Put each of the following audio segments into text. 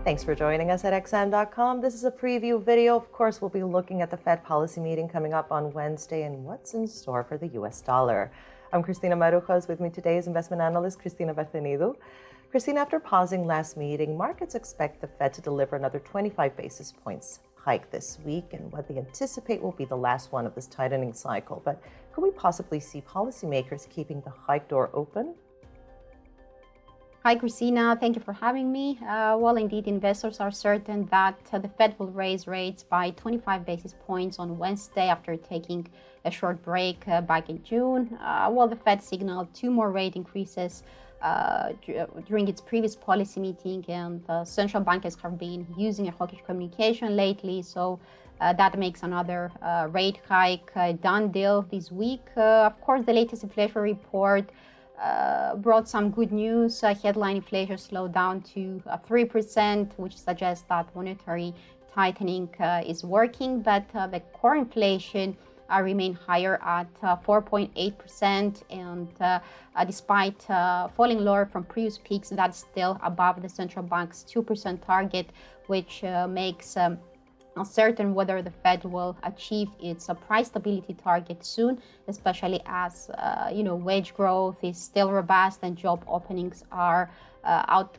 Thanks for joining us at xm.com. This is a preview video. Of course, we'll be looking at the Fed policy meeting coming up on Wednesday and what's in store for the US dollar. I'm Cristina Marujas. With me today is investment analyst Cristina Barcenido. Cristina, after pausing last meeting, markets expect the Fed to deliver another 25 basis points hike this week, and what they anticipate will be the last one of this tightening cycle. But could we possibly see policymakers keeping the hike door open? Hi, Christina. Thank you for having me. Well, indeed, investors are certain that the Fed will raise rates by 25 basis points on Wednesday after taking a short break back in June. Well, the Fed signaled 2 more rate increases during its previous policy meeting, and central bankers have been using a hawkish communication lately, so that makes another rate hike a done deal this week. Of course, the latest inflation report brought some good news. Headline inflation slowed down to 3%, which suggests that monetary tightening is working, but the core inflation remain higher at 4.8%, and despite falling lower from previous peaks, that's still above the central bank's 2% target, which makes uncertain whether the Fed will achieve its price stability target soon, especially as wage growth is still robust and job openings are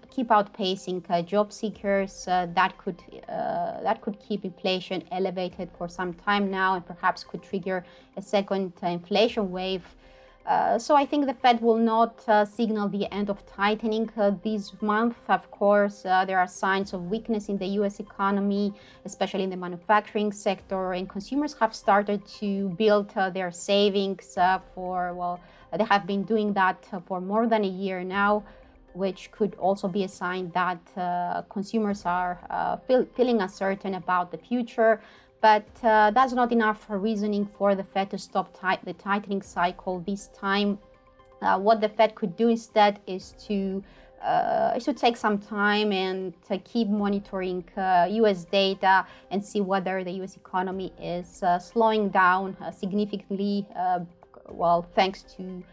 keep outpacing job seekers. That could keep inflation elevated for some time now, and perhaps could trigger a second inflation wave. So I think the Fed will not signal the end of tightening this month. Of course, there are signs of weakness in the U.S. economy, especially in the manufacturing sector, and consumers have started to build their savings they have been doing that for more than a year now, which could also be a sign that consumers are feeling uncertain about the future. But that's not enough reasoning for the Fed to stop the tightening cycle this time. What the Fed could do instead is to take some time and to keep monitoring U.S. data and see whether the U.S. economy is slowing down significantly, thanks to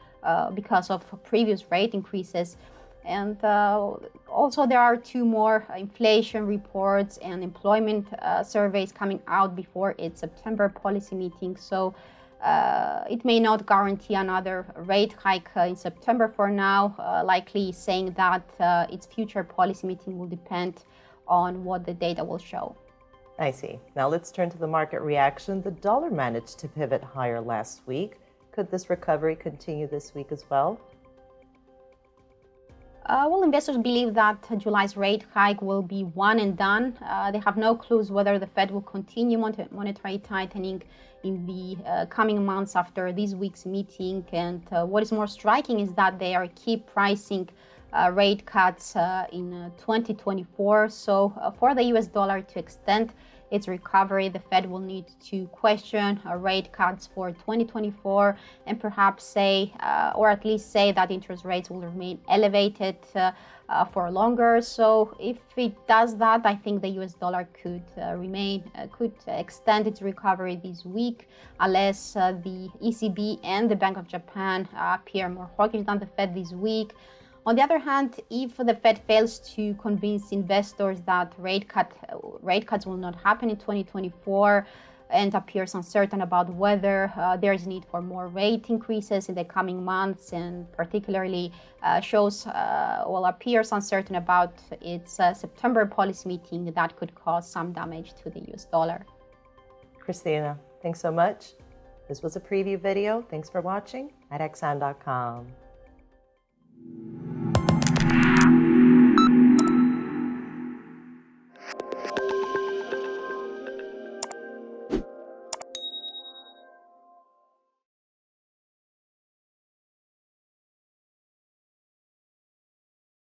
because of previous rate increases. And also there are 2 more inflation reports and employment surveys coming out before its September policy meeting. So it may not guarantee another rate hike in September for now, likely saying that its future policy meeting will depend on what the data will show. I see. Now let's turn to the market reaction. The dollar managed to pivot higher last week. Could this recovery continue this week as well? Investors believe that July's rate hike will be one and done. They have no clues whether the Fed will continue monetary tightening in the coming months after this week's meeting. And what is more striking is that they keep pricing rate cuts in 2024. So for the US dollar to extend its recovery, the Fed will need to question rate cuts for 2024 and perhaps say, or at least say, that interest rates will remain elevated for longer. So if it does that, I think the US dollar could extend its recovery this week, unless the ECB and the Bank of Japan appear more hawkish than the Fed this week. On the other hand, if the Fed fails to convince investors that rate cuts will not happen in 2024 and appears uncertain about whether there is need for more rate increases in the coming months, and particularly appears uncertain about its September policy meeting, that could cause some damage to the US dollar. Cristina, thanks so much. This was a preview video. Thanks for watching at xm.com.